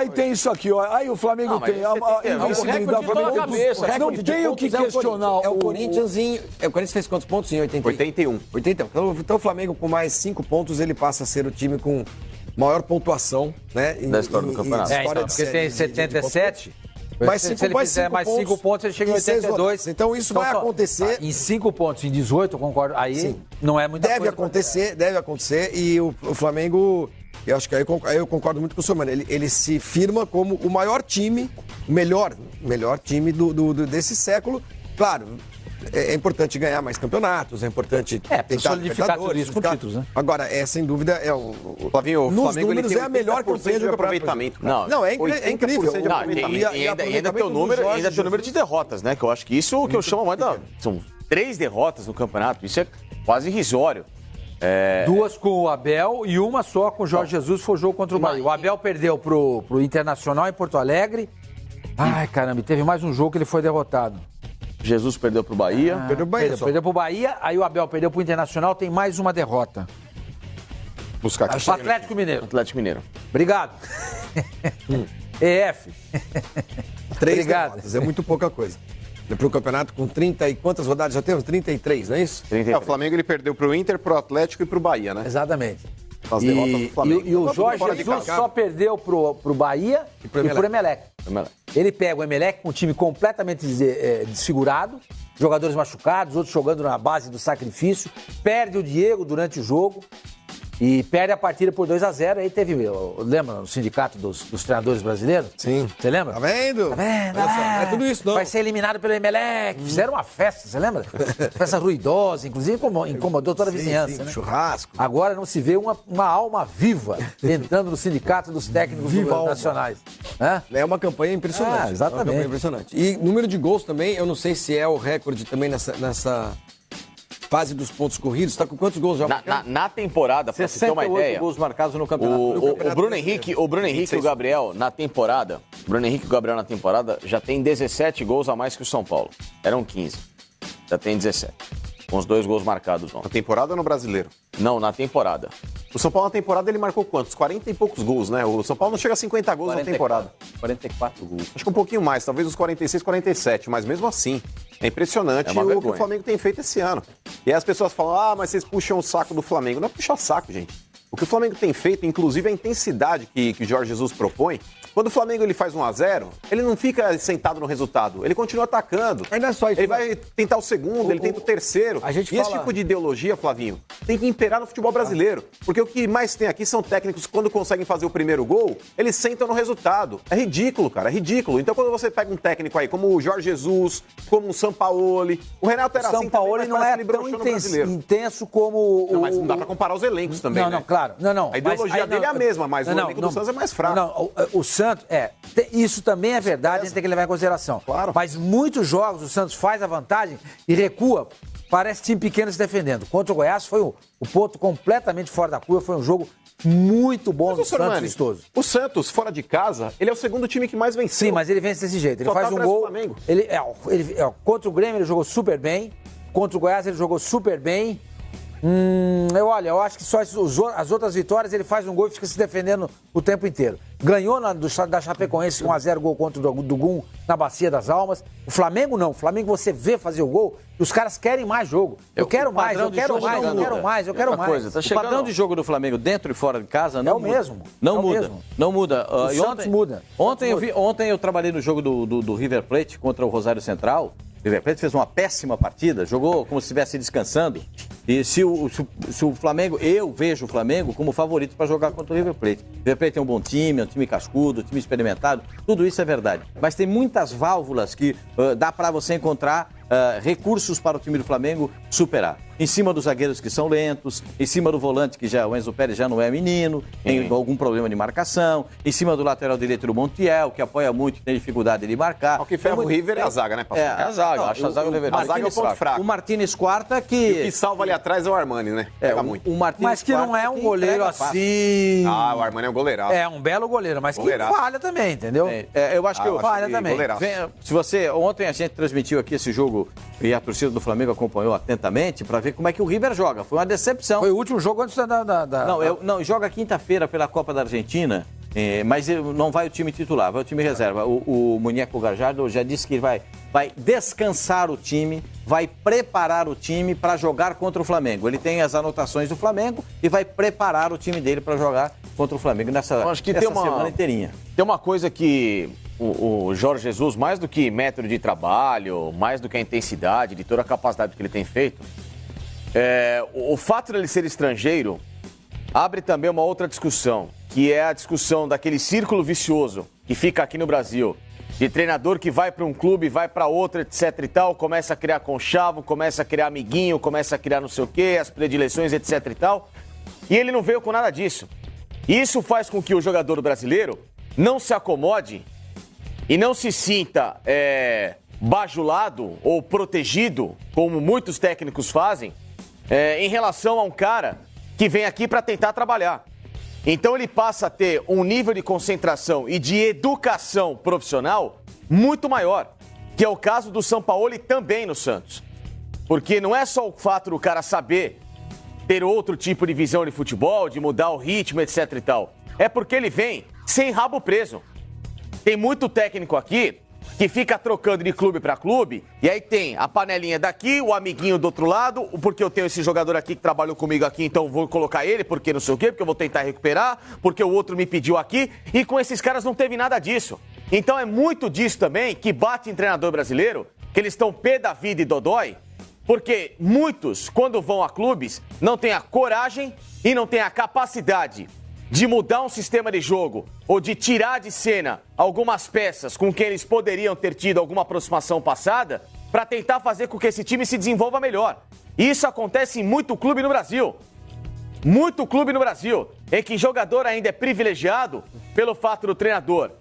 Aí tem isso aqui, ó. Aí o Flamengo tem a invencibilidade. Não tem o que questionar. É o Corinthians o Corinthians fez quantos pontos em 81? 81. Então o Flamengo com mais 5 pontos, ele passa a ser o time com maior pontuação, né? Da história do campeonato. Então, porque tem 77. Se ele fizer mais 5 pontos, ele chega em 82. Então isso vai acontecer. Em 5 pontos, em 18, eu concordo. Aí não é muita coisa. Deve acontecer. E o Flamengo, eu acho que aí eu concordo muito com o senhor, mano. Ele se firma como o maior time, melhor time desse século. Claro, é importante ganhar mais campeonatos, é importante tentar solidificar tudo isso com títulos, né? Agora, Flavinho, o Flamengo ele tem é a melhor campanha de aproveitamento. Não, é incrível. E ainda tem o número de derrotas, né? Que eu acho que isso que eu chamo mais são 3 derrotas no campeonato. Isso é quase irrisório. 2 com o Abel e uma só com o Jorge Jesus, foi o jogo contra o Bahia. O Abel perdeu pro Internacional em Porto Alegre. Ai, caramba, e teve mais um jogo que ele foi derrotado. Jesus perdeu pro Bahia. Perdeu pro Bahia, aí o Abel perdeu pro Internacional, tem mais uma derrota. Buscar aqui. Atlético Mineiro. Obrigado. EF. 3 derrotas, é muito pouca coisa. Para o campeonato com 30 e quantas rodadas já temos? 33, não é isso? O Flamengo ele perdeu pro Inter, pro Atlético e pro Bahia, né? Exatamente. As derrotas do Flamengo. E o Jorge Jesus só perdeu pro Bahia e pro Emelec. Ele pega o Emelec com um time completamente desfigurado, jogadores machucados, outros jogando na base do sacrifício, perde o Diego durante o jogo e perde a partida por 2-0. Aí teve, lembra, o sindicato dos treinadores brasileiros? Sim. Você lembra? Tá vendo? Tá vendo? É tudo isso, não. Vai ser eliminado pelo Emelec. Fizeram uma festa, você lembra? Festa ruidosa, inclusive incomodou toda a vizinhança. Né? Churrasco. Agora não se vê uma alma viva entrando no sindicato dos técnicos nacionais. É uma campanha impressionante. Exatamente. É uma campanha impressionante. E número de gols também, eu não sei se é o recorde também nessa fase dos pontos corridos. Está com quantos gols já? Na temporada, pra você ter uma ideia, gols marcados no campeonato. O Bruno Henrique e o Gabriel na temporada, já tem 17 gols a mais que o São Paulo. Eram 15. Já tem 17. Com os 2 gols marcados. Na temporada ou no Brasileiro? Não, na temporada. O São Paulo na temporada ele marcou quantos? 40 e poucos gols, né? O São Paulo não chega a 50 gols 44, na temporada. 44 gols. Acho que um pouquinho mais, talvez uns 46, 47, mas mesmo assim, é impressionante o que o Flamengo tem feito esse ano. E aí as pessoas falam, mas vocês puxam o saco do Flamengo. Não é puxar saco, gente. O que o Flamengo tem feito, inclusive a intensidade que o Jorge Jesus propõe, quando o Flamengo ele faz 1-0, ele não fica sentado no resultado, ele continua atacando. Mas não é só isso. Ele vai tentar o segundo, ele tenta o terceiro. Esse tipo de ideologia, Flavinho, tem que imperar no futebol brasileiro. Porque o que mais tem aqui são técnicos que, quando conseguem fazer o primeiro gol, eles sentam no resultado. É ridículo, cara, é ridículo. Então, quando você pega um técnico aí, como o Jorge Jesus, como o Sampaoli, o Renato era assim também, Sampaoli não é tão intenso como Não, mas não dá pra comparar os elencos também, né? Claro. Não. A ideologia dele é a mesma, mas o elenco do Santos é mais fraco. O Santos, isso também é verdade, a gente tem que levar em consideração. Claro. Mas muitos jogos o Santos faz a vantagem e recua, parece time pequeno se defendendo. Contra o Goiás foi o ponto completamente fora da curva, foi um jogo muito bom do Santos vistoso. O Santos, fora de casa, ele é o segundo time que mais venceu. Sim, mas ele vence desse jeito. Ele faz um gol. Contra o Grêmio ele jogou super bem, contra o Goiás ele jogou super bem. Eu acho que só as outras vitórias ele faz um gol e fica se defendendo o tempo inteiro. Ganhou da Chapecoense 1-0 gol contra o Dugum na Bacia das Almas. O Flamengo não. O Flamengo você vê fazer o gol e os caras querem mais jogo. Eu quero mais. O padrão de jogo do Flamengo dentro e fora de casa não muda. Mesmo. Não muda. O Santos muda. Ontem eu trabalhei no jogo do River Plate contra o Rosário Central. O River Plate fez uma péssima partida, jogou como se estivesse descansando. E se o Flamengo, eu vejo o Flamengo como favorito para jogar contra o River Plate. O River Plate é um bom time, é um time cascudo, um time experimentado, tudo isso é verdade. Mas tem muitas válvulas que dá para você encontrar recursos para o time do Flamengo superar. Em cima dos zagueiros que são lentos, em cima do volante que o Enzo Pérez já não é menino, tem algum problema de marcação, em cima do lateral direito do Montiel, que apoia muito e tem dificuldade de marcar. O que ferra o River é a zaga, né, pastor? É a zaga, acho a zaga do River. A zaga é o ponto fraco. O Martínez Quarta que... E o que salva ali atrás é o Armani, né? Pega muito. Mas que não é um goleiro assim... o Armani é um goleiraço. É um belo goleiro, mas que falha também, entendeu? Eu acho que falha também. Ontem a gente transmitiu aqui esse jogo e a torcida do Flamengo acompanhou atentamente para ver como é que o River joga. Foi uma decepção. Foi o último jogo antes da... Não, joga quinta-feira pela Copa da Argentina Mas não vai o time titular, vai o time reserva. O Muñeco Gallardo já disse que vai descansar o time, vai preparar o time para jogar contra o Flamengo. Ele tem as anotações do Flamengo e vai preparar o time dele para jogar contra o Flamengo nessa semana inteirinha. Tem uma coisa que o Jorge Jesus, mais do que método de trabalho, mais do que a intensidade, de toda a capacidade que ele tem feito, o fato de ele ser estrangeiro abre também uma outra discussão, que é a discussão daquele círculo vicioso que fica aqui no Brasil, de treinador que vai para um clube, vai para outro, etc e tal, começa a criar conchavo, começa a criar amiguinho, começa a criar não sei o quê, as predileções, etc e tal, e ele não veio com nada disso. Isso faz com que o jogador brasileiro não se acomode e não se sinta bajulado ou protegido, como muitos técnicos fazem, em relação a um cara que vem aqui para tentar trabalhar. Então ele passa a ter um nível de concentração e de educação profissional muito maior, que é o caso do Sampaoli também no Santos. Porque não é só o fato do cara saber ter outro tipo de visão de futebol, de mudar o ritmo, etc e tal. É porque ele vem sem rabo preso. Tem muito técnico aqui que fica trocando de clube para clube, e aí tem a panelinha daqui, o amiguinho do outro lado, porque eu tenho esse jogador aqui que trabalhou comigo aqui, então vou colocar ele, porque não sei o quê, porque eu vou tentar recuperar, porque o outro me pediu aqui, e com esses caras não teve nada disso. Então é muito disso também que bate em treinador brasileiro, que eles estão pé da vida e dodói, porque muitos, quando vão a clubes, não têm a coragem e não têm a capacidade de mudar um sistema de jogo ou de tirar de cena algumas peças com quem eles poderiam ter tido alguma aproximação passada para tentar fazer com que esse time se desenvolva melhor. E isso acontece em muito clube no Brasil. Muito clube no Brasil, em que jogador ainda é privilegiado pelo fato do treinador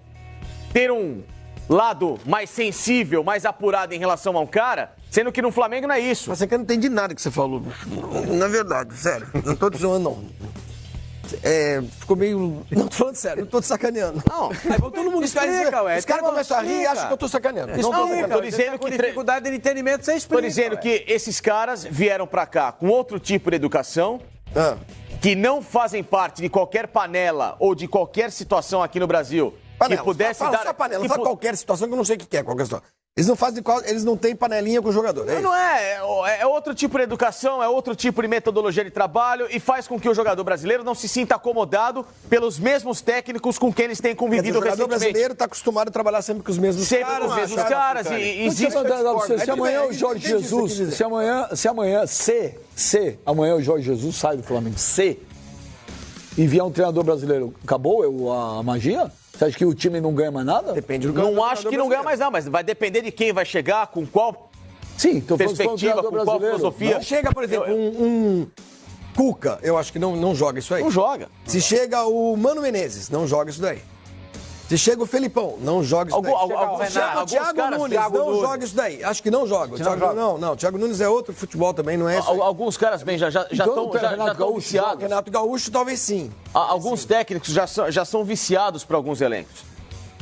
ter um lado mais sensível, mais apurado em relação a um cara, sendo que no Flamengo não é isso. Mas é que eu não entendi nada que você falou. Na verdade, sério. Não tô te zoando, não. Ficou meio... Não, tô falando sério, não tô te sacaneando. Não, todo mundo explica, Os caras começam a rir e acham que eu tô sacaneando. Tô dizendo que dificuldade de entendimento você explica. Tô dizendo que esses caras vieram pra cá com outro tipo de educação, que não fazem parte de qualquer panela ou de qualquer situação aqui no Brasil. Panela, que pudesse dar... Só panela, não qualquer situação que eu não sei o que é qualquer situação. Eles não têm panelinha com o jogador. É outro tipo de educação, é outro tipo de metodologia de trabalho e faz com que o jogador brasileiro não se sinta acomodado pelos mesmos técnicos com quem eles têm convivido recentemente. O jogador brasileiro está acostumado a trabalhar sempre com os mesmos caras. Sempre com os mesmos caras. Se amanhã o Jorge Jesus, amanhã o Jorge Jesus sai do Flamengo, e vier um treinador brasileiro, acabou a magia? Você acha que o time não ganha mais nada? Depende do Não acho que não ganha mais nada, mas vai depender de quem vai chegar, com qual perspectiva, com qual filosofia. Se chega, por exemplo, um Cuca, eu acho que não joga isso aí. Não joga. Se chega o Mano Menezes, não joga isso daí. Se chega o Felipão, não joga isso daí. O Thiago Nunes, não joga isso daí. Acho que não joga. O Thiago Nunes é outro futebol também, não é isso. Alguns caras bem já estão viciados. Renato Gaúcho talvez sim. Alguns técnicos já são viciados para alguns elencos.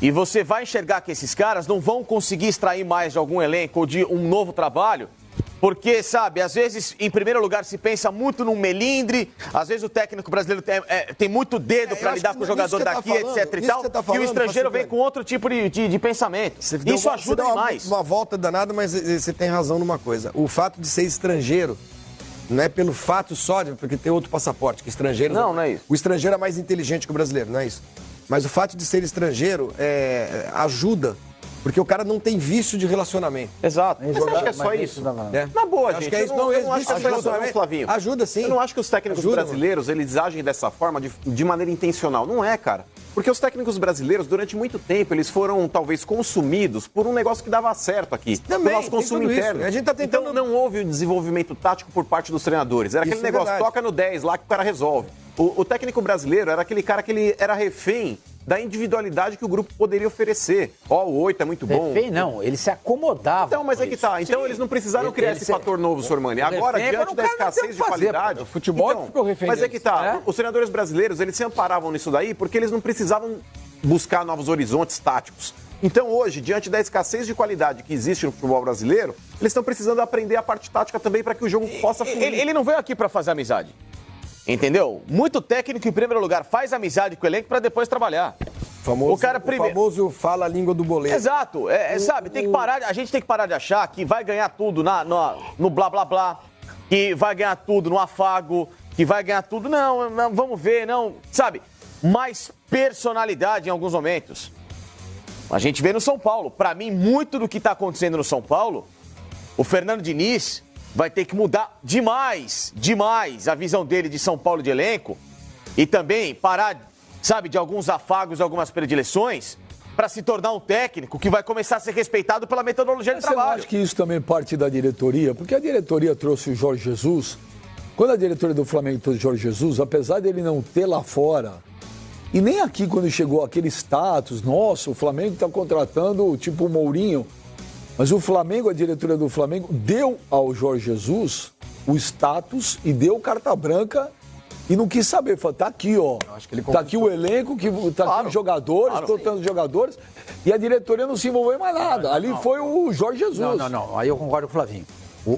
E você vai enxergar que esses caras não vão conseguir extrair mais de algum elenco ou de um novo trabalho. Porque, sabe, às vezes, em primeiro lugar, se pensa muito num melindre, às vezes o técnico brasileiro tem muito dedo para lidar com o jogador daqui, etc e tal, e o estrangeiro vem com outro tipo de pensamento. Isso ajuda demais. Uma volta danada, mas você tem razão numa coisa. O fato de ser estrangeiro não é pelo fato só de porque tem outro passaporte, que estrangeiro... Não é isso. O estrangeiro é mais inteligente que o brasileiro, não é isso. Mas o fato de ser estrangeiro ajuda. Porque o cara não tem vício de relacionamento. Exato. Mas você acha que é só isso? Na boa, gente. Acho que é isso. Eu não acho que ajuda, Flavinho. Ajuda sim. Eu não acho que os técnicos brasileiros, eles agem dessa forma de maneira intencional. Não é, cara. Porque os técnicos brasileiros, durante muito tempo, eles foram, talvez, consumidos por um negócio que dava certo aqui. Também, o nosso consumo interno. A gente tá tentando... Então não houve o desenvolvimento tático por parte dos treinadores. Era aquele negócio, toca no 10 lá que o cara resolve. O técnico brasileiro era aquele cara que ele era refém da individualidade que o grupo poderia oferecer. O 8 é muito bom. Refém não, ele se acomodava. Então, mas é que tá. Então eles não precisaram criar esse fator novo, Sormani. Agora, diante da escassez de qualidade... O futebol ficou refém. Mas é que tá. Os treinadores brasileiros, eles se amparavam nisso daí porque eles não precisavam buscar novos horizontes táticos. Então, hoje, diante da escassez de qualidade que existe no futebol brasileiro, eles estão precisando aprender a parte tática também para que o jogo possa fluir. Ele não veio aqui para fazer amizade. Entendeu? Muito técnico, em primeiro lugar, faz amizade com o elenco para depois trabalhar. O famoso fala a língua do boleiro. Exato. Sabe, tem que parar, a gente tem que parar de achar que vai ganhar tudo no blá blá blá, que vai ganhar tudo no afago, que vai ganhar tudo. Não, vamos ver, não. Sabe, mais personalidade em alguns momentos. A gente vê no São Paulo. Para mim, muito do que está acontecendo no São Paulo, o Fernando Diniz vai ter que mudar demais a visão dele de São Paulo de elenco e também parar, sabe, de alguns afagos, algumas predileções para se tornar um técnico que vai começar a ser respeitado pela metodologia de trabalho. Eu acho que isso também parte da diretoria, porque a diretoria trouxe o Jorge Jesus. Quando a diretoria do Flamengo trouxe o Jorge Jesus, apesar dele não ter lá fora, e nem aqui quando chegou aquele status, nossa, o Flamengo está contratando tipo o Mourinho, mas o Flamengo, a diretoria do Flamengo, deu ao Jorge Jesus o status e deu carta branca e não quis saber. Falou, tá aqui, ó. Tá aqui o elenco, tá aqui os jogadores, tantos jogadores. E a diretoria não se envolveu em mais nada. Ali foi o Jorge Jesus. Não. Aí eu concordo com o Flavinho.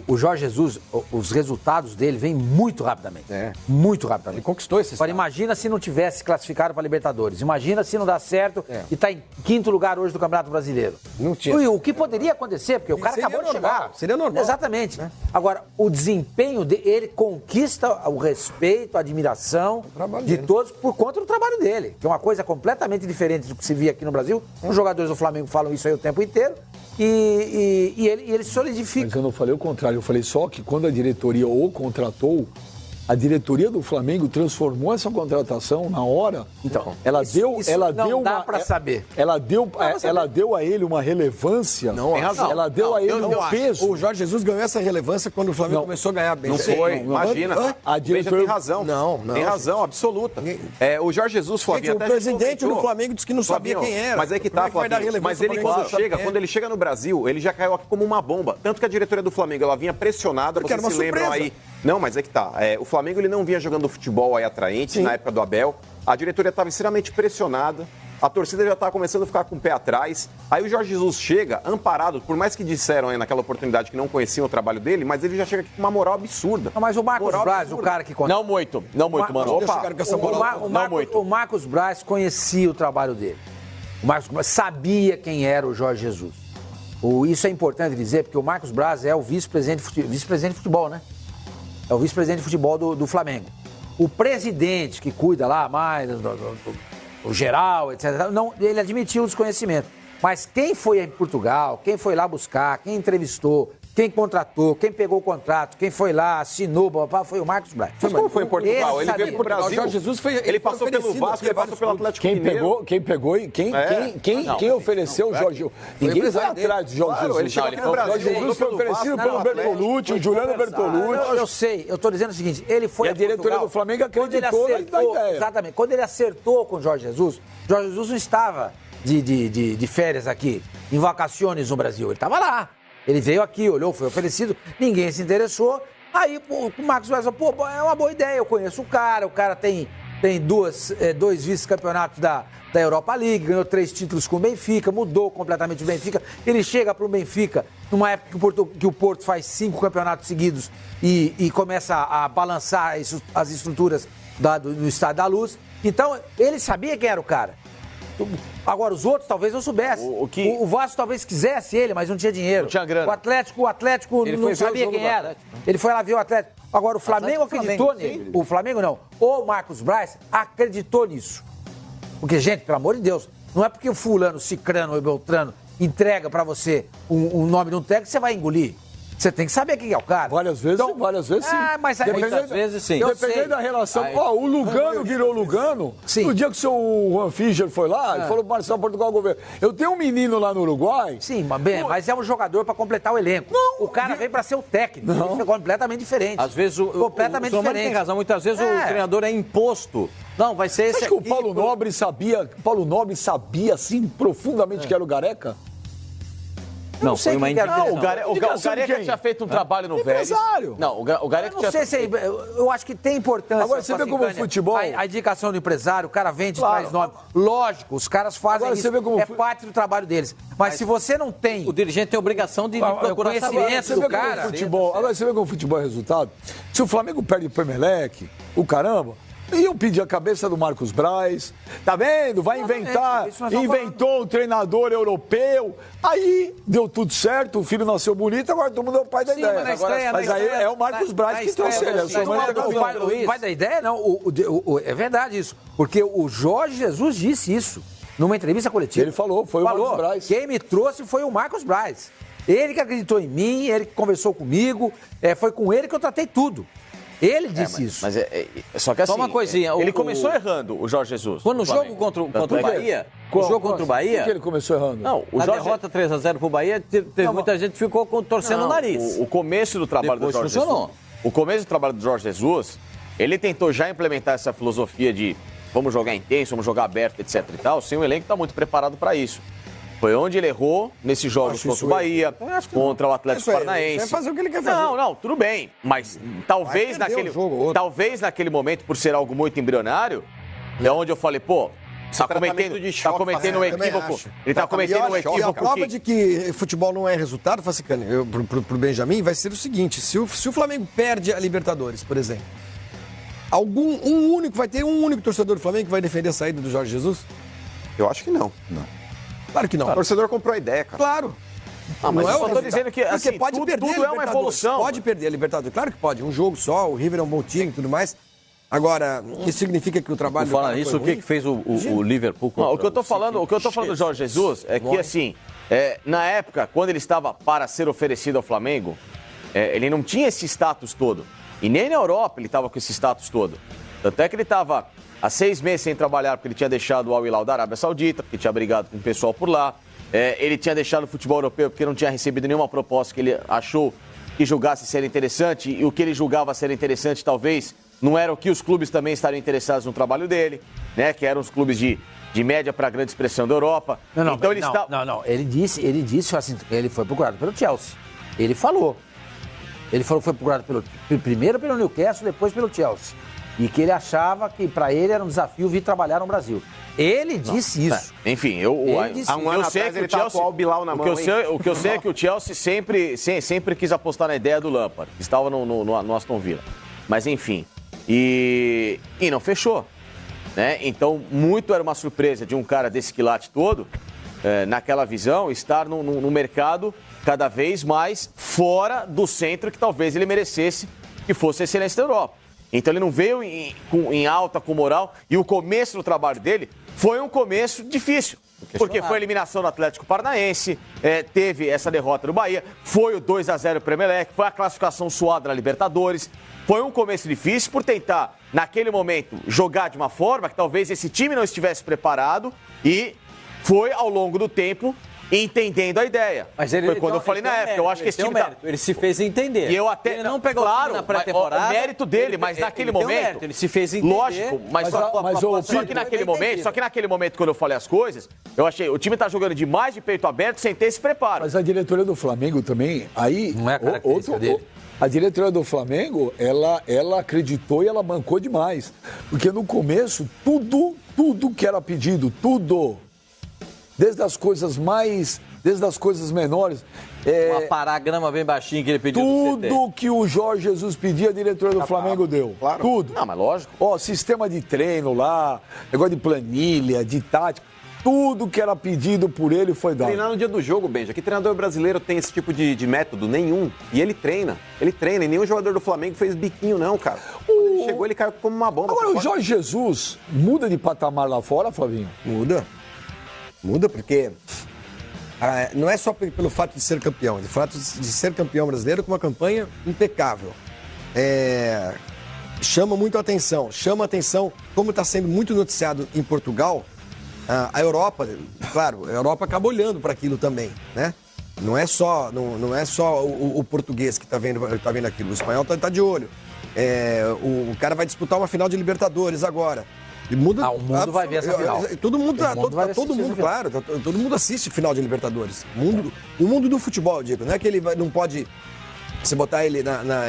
O Jorge Jesus, os resultados dele vêm muito rapidamente. Muito rapidamente. Ele conquistou esse Agora, imagina se não tivesse classificado para Libertadores. Imagina se não dá certo e está em quinto lugar hoje do Campeonato Brasileiro. Não tinha. O que poderia acontecer? Porque o cara acabou de chegar. Seria normal. Exatamente. Agora, o desempenho dele, ele conquista o respeito, a admiração de todos por conta do trabalho dele. Que é uma coisa completamente diferente do que se via aqui no Brasil. Os jogadores do Flamengo falam isso aí o tempo inteiro. E ele solidifica. Mas eu não falei o contrário, eu falei só que quando a diretoria o contratou, a diretoria do Flamengo transformou essa contratação na hora. Então, ela deu não dá para saber. Ela deu a ele uma relevância. Não, tem razão. Ela deu a ele um peso. O Jorge Jesus ganhou essa relevância quando o Flamengo começou a ganhar bem. Não foi, imagina. A diretoria tem razão. Não. Tem razão absoluta. O Jorge Jesus, Flavinho, o presidente do Flamengo disse que não sabia quem era. Mas é que tá, Flavinho. Mas ele quando ele chega no Brasil, ele já caiu aqui como uma bomba. Tanto que a diretoria do Flamengo, ela vinha pressionada, vocês se lembram aí. Não, mas é que tá. O Flamengo, ele não vinha jogando futebol aí atraente na época do Abel. A diretoria estava extremamente pressionada. A torcida já estava começando a ficar com o pé atrás. Aí o Jorge Jesus chega, amparado, por mais que disseram aí naquela oportunidade que não conheciam o trabalho dele, mas ele já chega aqui com uma moral absurda. Não, mas o Marcos Braz, o cara que conta. Não muito, mano. O Marcos Braz conhecia o trabalho dele. O Marcos Braz sabia quem era o Jorge Jesus. Isso é importante dizer, porque o Marcos Braz é o vice-presidente de futebol, né? É o vice-presidente de futebol do Flamengo. O presidente que cuida lá mais do geral, etc., ele admitiu o desconhecimento. Mas quem foi em Portugal, quem foi lá buscar, quem entrevistou, quem contratou, quem pegou o contrato, quem foi lá, assinou, foi o Marcos Braz. Mas como foi em Portugal? Ele veio pro Brasil. O Jorge Jesus ele passou pelo Vasco, ele passou pelo Atlético Mineiro. Quem pegou e quem ofereceu o Jorge Jesus? Ninguém foi atrás do Jorge Jesus. Ele chegou aqui no Brasil. O Jorge Jesus foi oferecido pelo Bertolucci, o Juliano Bertolucci. Eu sei, eu estou dizendo o seguinte, ele foi a diretoria do Flamengo acreditou na ideia. Exatamente. Quando ele acertou com o Jorge Jesus não estava de férias aqui, em vacações no Brasil, ele estava lá. Ele veio aqui, olhou, foi oferecido, ninguém se interessou. Aí o Marcos Braz falou, é uma boa ideia, eu conheço o cara tem dois vice-campeonatos da Europa League, ganhou 3 títulos com o Benfica, mudou completamente o Benfica. Ele chega para o Benfica numa época que o Porto faz 5 campeonatos seguidos e começa a balançar as estruturas do Estádio da Luz. Então, ele sabia quem era o cara. Agora, os outros talvez não soubessem. O Vasco talvez quisesse ele, mas não tinha dinheiro. Não tinha grana. O Atlético não sabia quem era. Ele foi lá ver o Atlético. Agora, o Flamengo acreditou nele. O Flamengo não. O Marcos Braz acreditou nisso. Porque, gente, pelo amor de Deus, não é porque o fulano, cicrano ou beltrano entrega pra você um nome de um técnico que você vai engolir. Você tem que saber quem é o cara. Várias vezes sim. Mas muitas vezes sim. Dependendo da relação. O Lugano virou Lugano. Sim. No dia que o seu Juan Fischer foi lá, ele falou, Marcelo, Portugal, governo. Eu tenho um menino lá no Uruguai. Sim, mas é um jogador pra completar o elenco. O cara vem pra ser o técnico. Ele foi completamente diferente. Às vezes completamente o diferente. tem razão. Muitas vezes o treinador é imposto. Não, vai ser esse. Acho que o Paulo Nobre sabia assim, profundamente que era o Gareca? Não, foi uma indicação. O Gareca tinha feito um trabalho no Vélez. Não, o Gareca tinha feito... Eu acho que tem importância. Agora, você vê como o futebol... A indicação do empresário, o cara vende, traz nome. Lógico, os caras fazem agora, isso. Você vê como... É parte do trabalho deles. Mas se você não tem... O dirigente tem a obrigação de procurar conhecimento do cara. Agora, você vê como o futebol é resultado. Se o Flamengo perde o Emelec, o caramba... Iam pedir a cabeça do Marcos Braz, tá vendo? Vai inventar. Inventou um treinador europeu. Aí deu tudo certo, o filho nasceu bonito, agora todo mundo é o pai da ideia. Mas aí é o Marcos Braz que trouxe ele. O pai da ideia, não. É verdade isso. Porque o Jorge Jesus disse isso numa entrevista coletiva. Ele falou, foi o Marcos Braz. Quem me trouxe foi o Marcos Braz. Ele que acreditou em mim, ele que conversou comigo, foi com ele que eu tratei tudo. Ele disse isso. Mas só que assim, só uma coisinha. Ele começou errando, o Jorge Jesus. Quando no jogo contra o Bahia... O jogo contra o Bahia... Por que ele começou errando? Não, a derrota 3-0 pro Bahia, muita gente ficou torcendo o nariz. O começo do trabalho do Jorge Jesus... O começo do trabalho do Jorge Jesus, ele tentou já implementar essa filosofia de vamos jogar intenso, vamos jogar aberto, etc e tal, sem o elenco está muito preparado para isso. Foi onde ele errou nesses jogos contra o Bahia, contra o Atlético Paranaense. Vai fazer o que ele quer fazer. Não, tudo bem. Mas talvez naquele momento, por ser algo muito embrionário, é onde eu falei, pô, tá cometendo um equívoco. Ele tá cometendo um equívoco. E a prova de que futebol não é resultado, Facicani, pro Benjamin, vai ser o seguinte: se o Flamengo perde a Libertadores, por exemplo, vai ter um único torcedor do Flamengo que vai defender a saída do Jorge Jesus? Eu acho que não. Claro que não. O torcedor comprou a ideia, cara. Claro. Mas eu tô dizendo que assim, pode perder tudo é uma evolução. Pode perder a Libertadores. Claro que pode. Um jogo só, o River é um bom time e tudo mais. Agora, isso significa que o trabalho... Por falar nisso, o que fez o Liverpool contra o que eu tô falando do Jorge Jesus é que, assim, na época, quando ele estava para ser oferecido ao Flamengo, ele não tinha esse status todo. E nem na Europa ele estava com esse status todo. Tanto é que ele estava há 6 meses sem trabalhar, porque ele tinha deixado o Al Hilal da Arábia Saudita, porque tinha brigado com o pessoal por lá. Ele tinha deixado o futebol europeu porque não tinha recebido nenhuma proposta que ele achou que julgasse ser interessante. E o que ele julgava ser interessante, talvez, não era o que os clubes também estariam interessados no trabalho dele, né? Que eram os clubes de média para grande expressão da Europa. Ele disse assim, ele foi procurado pelo Chelsea. Ele falou que foi procurado primeiro pelo Newcastle, depois pelo Chelsea. E que ele achava que para ele era um desafio vir trabalhar no Brasil. Ele disse isso. Enfim, há um ano atrás ele tá com o Al Bilal na mão. O que eu sei é que o Chelsea sempre quis apostar na ideia do Lampard, que estava no Aston Villa. Mas enfim, e não fechou. Né? Então, muito era uma surpresa de um cara desse quilate todo, naquela visão, estar no mercado cada vez mais fora do centro que talvez ele merecesse que fosse a excelência da Europa. Então ele não veio em alta, com moral, e o começo do trabalho dele foi um começo difícil. Porque foi a eliminação do Atlético Paranaense, teve essa derrota do Bahia, foi o 2-0 para o Emelec, foi a classificação suada na Libertadores. Foi um começo difícil por tentar, naquele momento, jogar de uma forma que talvez esse time não estivesse preparado, e foi, ao longo do tempo, entendendo a ideia. Mas ele, foi quando eu falei na época, eu acho que esse time ele se fez entender. E eu até ele não pegou na pré-temporada. O mérito dele, mas naquele momento, ele se fez entender. Lógico, só que naquele momento quando eu falei as coisas, eu achei, o time tá jogando demais de peito aberto sem ter esse preparo. Mas a diretoria do Flamengo também, aí não é a característica dele. A diretoria do Flamengo, ela acreditou e ela bancou demais. Porque no começo, tudo que era pedido, tudo, desde as coisas menores. Uma paragrama bem baixinho que ele pediu. Tudo que o Jorge Jesus pedia, a diretoria do Flamengo deu. Claro. Tudo. Não, mas lógico. Sistema de treino lá, negócio de planilha, de tática. Tudo que era pedido por ele foi dado. Treinar no dia do jogo, Benja. Que treinador brasileiro tem esse tipo de método? Nenhum. E ele treina. E nenhum jogador do Flamengo fez biquinho, não, cara. Quando ele chegou, ele caiu como uma bomba. Agora, o Jorge Jesus muda de patamar lá fora, Flavinho? Muda porque não é só pelo fato de ser campeão, de fato de ser campeão brasileiro com uma campanha impecável. Chama muito a atenção, como está sendo muito noticiado em Portugal, a Europa, claro, a Europa acaba olhando para aquilo também, né? Não é só o português que está vendo aquilo, o espanhol está de olho. O cara vai disputar uma final de Libertadores agora. Muda, o mundo vai ver essa final. Todo mundo, todo mundo assiste final de Libertadores. O mundo do futebol, eu digo, não é que ele não pode... Se botar ele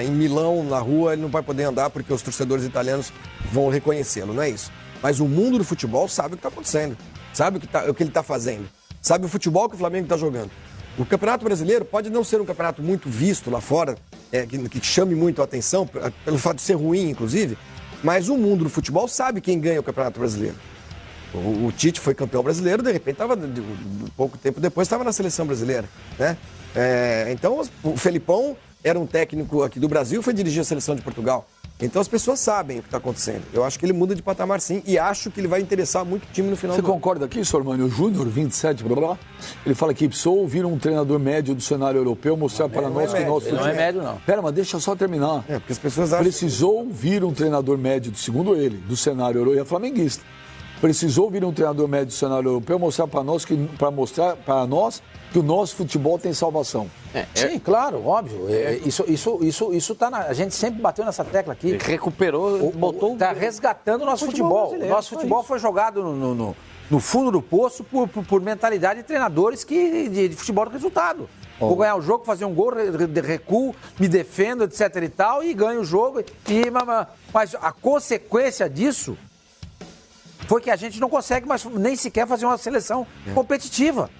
em Milão, na rua, ele não vai poder andar porque os torcedores italianos vão reconhecê-lo, não é isso. Mas o mundo do futebol sabe o que está acontecendo, sabe o que ele está fazendo, sabe o futebol que o Flamengo está jogando. O Campeonato Brasileiro pode não ser um campeonato muito visto lá fora, que chame muito a atenção, pelo fato de ser ruim, inclusive, mas o mundo do futebol sabe quem ganha o Campeonato Brasileiro. O Tite foi campeão brasileiro, de repente, pouco tempo depois, estava na seleção brasileira, né? Então, o Felipão era um técnico aqui do Brasil e foi dirigir a seleção de Portugal. Então as pessoas sabem o que está acontecendo. Eu acho que ele muda de patamar sim e acho que ele vai interessar muito o time no final do ano. Você concorda aqui, Sormani? O Júnior, 27, blá, blá, blá, ele fala que precisou ouvir um treinador médio do cenário europeu mostrar para nós que o nosso... Não é médio, não. Pera, mas deixa eu só terminar. Porque as pessoas acham... Precisou vir um treinador médio, segundo ele, do cenário europeu, e é flamenguista. Precisou vir um treinador médio do cenário europeu mostrar para nós que o nosso futebol tem salvação. Sim, claro, óbvio. Isso tá a gente sempre bateu nessa tecla aqui. Ele recuperou, botou. Tá resgatando o nosso futebol. O nosso futebol foi jogado no fundo do poço por mentalidade de treinadores de futebol de resultado. Vou ganhar o jogo, fazer um gol, recuo, me defendo, etc e tal, e ganho o jogo. Mas a consequência disso foi que a gente não consegue mais nem sequer fazer uma seleção competitiva.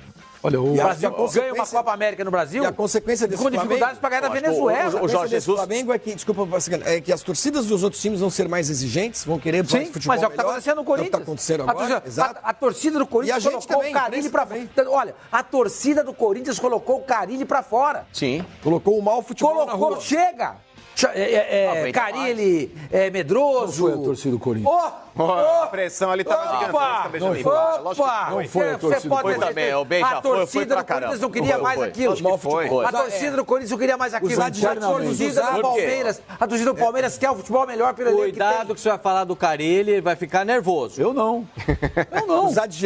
Olha, o Brasil ganha uma Copa América no Brasil e a consequência desse com dificuldades para ganhar da Venezuela. O Jorge Jesus... Flamengo é que, desculpa, é que as torcidas dos outros times vão ser mais exigentes, vão querer mais futebol mas é o que está acontecendo no Corinthians. É o que está acontecendo agora, exato. A torcida do Corinthians colocou o Carille para fora. Olha, a torcida do Corinthians colocou o Carille para fora. Sim. Colocou o mau futebol na rua. Chega! Carilli, Medroso. Não foi a torcida do Corinthians. A pressão ali estava gigante. Não foi a torcida do Corinthians. A torcida do Corinthians não queria mais aquilo. A torcida do Corinthians não queria mais aquilo. A torcida do Palmeiras quer o futebol melhor pelo elenco que tem. Cuidado que você vai falar do Carille, ele vai ficar nervoso. Eu não. Usar de